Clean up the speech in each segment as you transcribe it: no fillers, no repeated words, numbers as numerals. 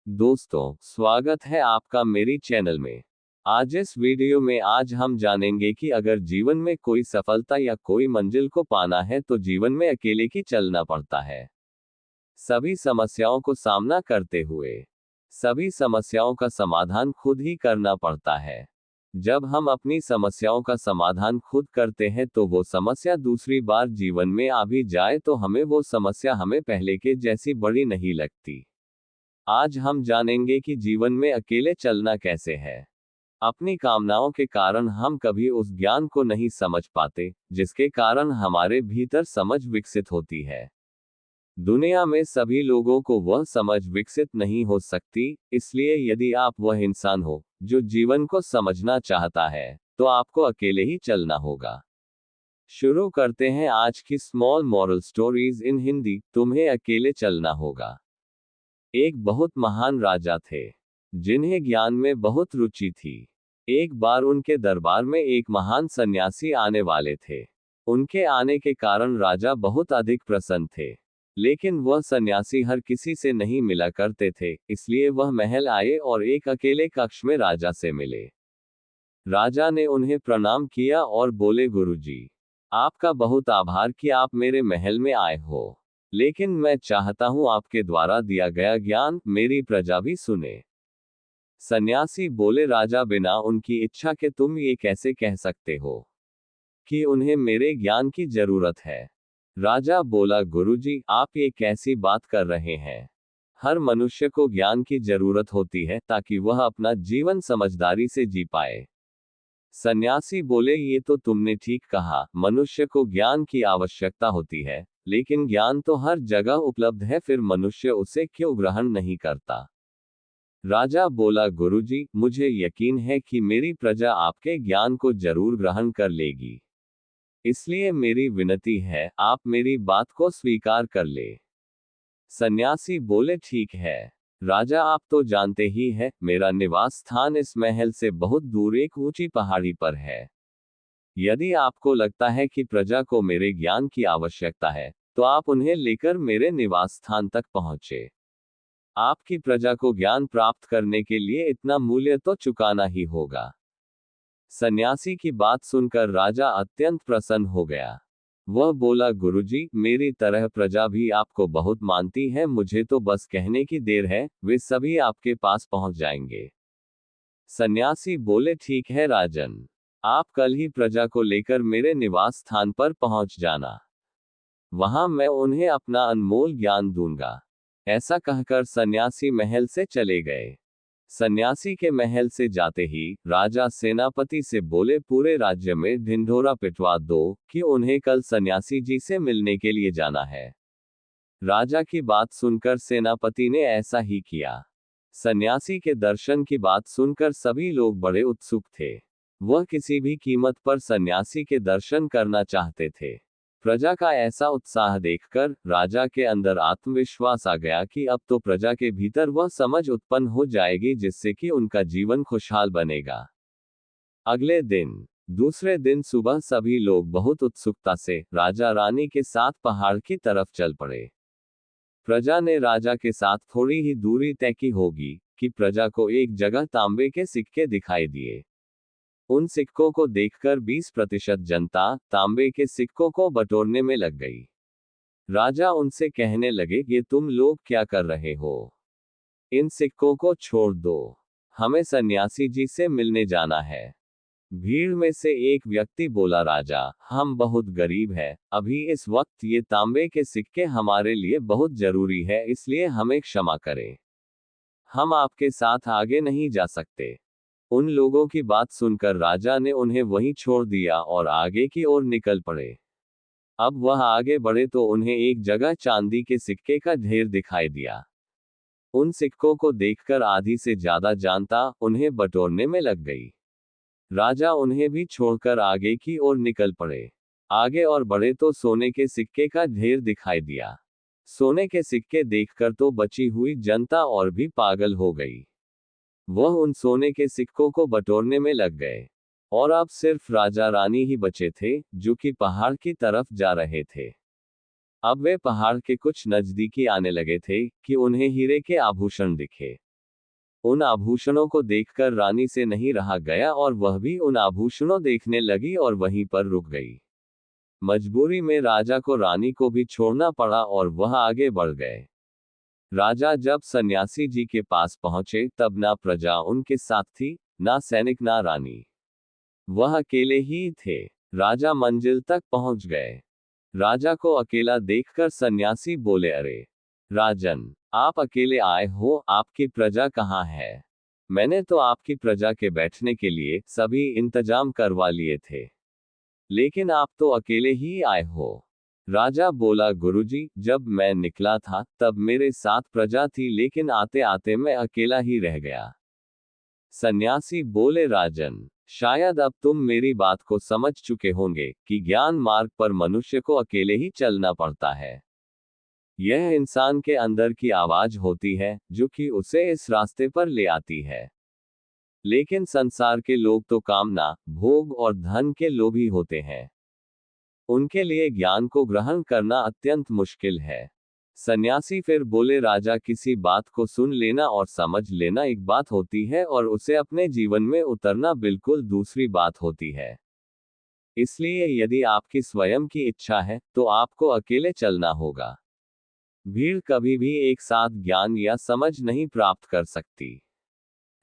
दोस्तों, स्वागत है आपका मेरी चैनल में। आज इस वीडियो में हम जानेंगे कि अगर जीवन में कोई सफलता या कोई मंजिल को पाना है तो जीवन में अकेले ही चलना पड़ता है। सभी समस्याओं को सामना करते हुए सभी समस्याओं का समाधान खुद ही करना पड़ता है। जब हम अपनी समस्याओं का समाधान खुद करते हैं तो वो समस्या दूसरी बार जीवन में आ भी जाए तो हमें वो समस्या हमें पहले के जैसी बड़ी नहीं लगती। आज हम जानेंगे कि जीवन में अकेले चलना कैसे है। अपनी कामनाओं के कारण हम कभी उस ज्ञान को नहीं समझ पाते, जिसके कारण हमारे भीतर समझ विकसित होती है। दुनिया में सभी लोगों को वह समझ विकसित नहीं हो सकती, इसलिए यदि आप वह इंसान हो जो जीवन को समझना चाहता है, तो आपको अकेले ही चलना होगा। शुरू करते हैं आज की small moral stories in Hindi. तुम्हें अकेले चलना होगा। एक बहुत महान राजा थे, जिन्हें ज्ञान में बहुत रुचि थी। एक बार उनके दरबार में एक महान सन्यासी आने वाले थे। उनके आने के कारण राजा बहुत अधिक प्रसन्न थे। लेकिन वह सन्यासी हर किसी से नहीं मिला करते थे, इसलिए वह महल आए और एक अकेले कक्ष में राजा से मिले। राजा ने उन्हें प्रणाम किया और बोले, गुरुजी, आपका बहुत आभार कि आप मेरे महल में आए हो। लेकिन मैं चाहता हूं आपके द्वारा दिया गया ज्ञान मेरी प्रजा भी सुने। सन्यासी बोले, राजा, बिना उनकी इच्छा के तुम ये कैसे कह सकते हो कि उन्हें मेरे ज्ञान की जरूरत है? राजा बोला, गुरुजी, आप ये कैसी बात कर रहे हैं? हर मनुष्य को ज्ञान की जरूरत होती है ताकि वह अपना जीवन समझदारी से जी पाए। सन्यासी बोले, ये तो तुमने ठीक कहा, मनुष्य को ज्ञान की आवश्यकता होती है, लेकिन ज्ञान तो हर जगह उपलब्ध है, फिर मनुष्य उसे क्यों ग्रहण नहीं करता? राजा बोला, गुरुजी, मुझे यकीन है कि मेरी प्रजा आपके ज्ञान को जरूर ग्रहण कर लेगी। इसलिए मेरी विनती है, आप मेरी बात को स्वीकार कर ले। सन्यासी बोले, ठीक है राजा, आप तो जानते ही हैं, मेरा निवास स्थान इस महल से बहुत दूर एक ऊंची पहाड़ी पर है। यदि आपको लगता है कि प्रजा को मेरे ज्ञान की आवश्यकता है, तो आप उन्हें लेकर मेरे निवास स्थान तक पहुंचे। आपकी प्रजा को ज्ञान प्राप्त करने के लिए इतना मूल्य तो चुकाना ही होगा। सन्यासी की बात सुनकर राजा अत्यंत प्रसन्न हो गया। वह बोला, गुरुजी, मेरी तरह प्रजा भी आपको बहुत मानती है, मुझे तो बस कहने की देर है, वे सभी आपके पास पहुंच जाएंगे। सन्यासी बोले, ठीक है राजन, आप कल ही प्रजा को लेकर मेरे निवास स्थान पर पहुंच जाना। वहां मैं उन्हें अपना अनमोल ज्ञान दूंगा। ऐसा कहकर सन्यासी महल से चले गए। सन्यासी के महल से जाते ही राजा सेनापति से बोले, पूरे राज्य में ढिंढोरा पिटवा दो कि उन्हें कल सन्यासी जी से मिलने के लिए जाना है। राजा की बात सुनकर सेनापति ने ऐसा ही किया। सन्यासी के दर्शन की बात सुनकर सभी लोग बड़े उत्सुक थे। वह किसी भी कीमत पर सन्यासी के दर्शन करना चाहते थे। प्रजा का ऐसा उत्साह देखकर राजा के अंदर आत्मविश्वास आ गया कि अब तो प्रजा के भीतर वह समझ उत्पन्न हो जाएगी जिससे कि उनका जीवन खुशहाल बनेगा। अगले दिन दूसरे दिन सुबह सभी लोग बहुत उत्सुकता से राजा रानी के साथ पहाड़ की तरफ चल पड़े। प्रजा ने राजा के साथ थोड़ी ही दूरी तय की होगी कि प्रजा को एक जगह तांबे के सिक्के दिखाई दिए। उन सिक्कों को देखकर 20% जनता तांबे के सिक्कों को बटोरने में लग गई। राजा उनसे कहने लगे, ये तुम लोग क्या कर रहे हो? इन सिक्कों को छोड़ दो, हमें सन्यासी जी से मिलने जाना है। भीड़ में से एक व्यक्ति बोला, राजा, हम बहुत गरीब हैं, अभी इस वक्त ये तांबे के सिक्के हमारे लिए बहुत जरूरी है, इसलिए हमें क्षमा करें, हम आपके साथ आगे नहीं जा सकते। उन लोगों की बात सुनकर राजा ने उन्हें वहीं छोड़ दिया और आगे की ओर निकल पड़े। अब वह आगे बढ़े तो उन्हें एक जगह चांदी के सिक्के का ढेर दिखाई दिया। उन सिक्कों को देखकर आधी से ज्यादा जनता उन्हें बटोरने में लग गई। राजा उन्हें भी छोड़कर आगे की ओर निकल पड़े। आगे और बढ़े तो सोने के सिक्के का ढेर दिखाई दिया। सोने के सिक्के देखकर तो बची हुई जनता और भी पागल हो गई। वह उन सोने के सिक्कों को बटोरने में लग गए और अब सिर्फ राजा रानी ही बचे थे जो कि पहाड़ की तरफ जा रहे थे। अब वे पहाड़ के कुछ नजदीकी आने लगे थे कि उन्हें हीरे के आभूषण दिखे। उन आभूषणों को देखकर रानी से नहीं रहा गया और वह भी उन आभूषणों देखने लगी और वहीं पर रुक गई। मजबूरी में राजा को रानी को भी छोड़ना पड़ा और वह आगे बढ़ गए। राजा जब सन्यासी जी के पास पहुंचे तब ना प्रजा उनके साथ थी, ना सैनिक ना रानी। वह अकेले ही थे। राजा मंजिल तक पहुंच गए। राजा को अकेला देखकर सन्यासी बोले, अरे राजन, आप अकेले आए हो, आपकी प्रजा कहाँ है? मैंने तो आपकी प्रजा के बैठने के लिए सभी इंतजाम करवा लिए थे, लेकिन आप तो अकेले ही आए हो। राजा बोला, गुरुजी, जब मैं निकला था तब मेरे साथ प्रजा थी, लेकिन आते आते मैं अकेला ही रह गया। सन्यासी बोले, राजन, शायद अब तुम मेरी बात को समझ चुके होंगे कि ज्ञान मार्ग पर मनुष्य को अकेले ही चलना पड़ता है। यह इंसान के अंदर की आवाज होती है जो कि उसे इस रास्ते पर ले आती है। लेकिन संसार के लोग तो कामना, भोग और धन के लोभी होते हैं। उनके लिए ज्ञान को ग्रहण करना अत्यंत मुश्किल है। सन्यासी फिर बोले, राजा, किसी बात को सुन लेना और समझ लेना एक बात होती है और उसे अपने जीवन में उतरना बिल्कुल दूसरी बात होती है। इसलिए यदि आपकी स्वयं की इच्छा है तो आपको अकेले चलना होगा। भीड़ कभी भी एक साथ ज्ञान या समझ नहीं प्राप्त कर सकती।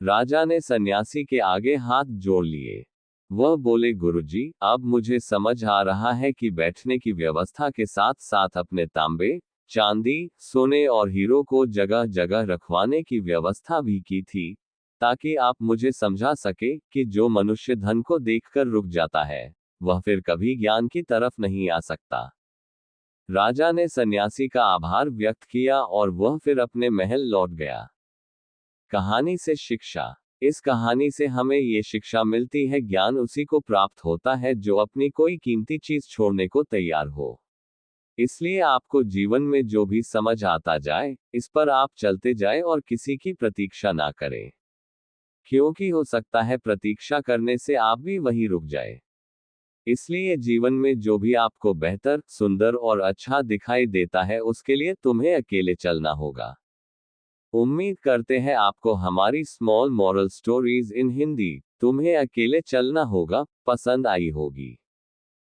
राजा ने सन्यासी के आगे हाथ जोड़ लिए। वह बोले, गुरुजी, अब मुझे समझ आ रहा है कि बैठने की व्यवस्था के साथ साथ अपने तांबे, चांदी, सोने और हीरो को जगह जगह रखवाने की व्यवस्था भी की थी, ताकि आप मुझे समझा सके कि जो मनुष्य धन को देखकर रुक जाता है वह फिर कभी ज्ञान की तरफ नहीं आ सकता। राजा ने सन्यासी का आभार व्यक्त किया और वह फिर अपने महल लौट गया। कहानी से शिक्षा। इस कहानी से हमें ये शिक्षा मिलती है, ज्ञान उसी को प्राप्त होता है जो अपनी कोई कीमती चीज छोड़ने को तैयार हो। इसलिए आपको जीवन में जो भी समझ आता जाए, इस पर आप चलते जाए और किसी की प्रतीक्षा ना करें, क्योंकि हो सकता है प्रतीक्षा करने से आप भी वहीं रुक जाए। इसलिए जीवन में जो भी आपको बेहतर, सुंदर और अच्छा दिखाई देता है उसके लिए तुम्हें अकेले चलना होगा। उम्मीद करते हैं आपको हमारी small moral stories in Hindi, तुम्हें अकेले चलना होगा, पसंद आई होगी।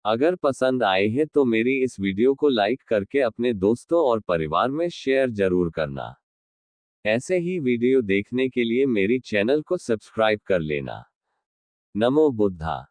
अगर पसंद आए है तो मेरी इस वीडियो को लाइक करके अपने दोस्तों और परिवार में शेयर जरूर करना। ऐसे ही वीडियो देखने के लिए मेरी चैनल को सब्सक्राइब कर लेना। नमो बुद्धा।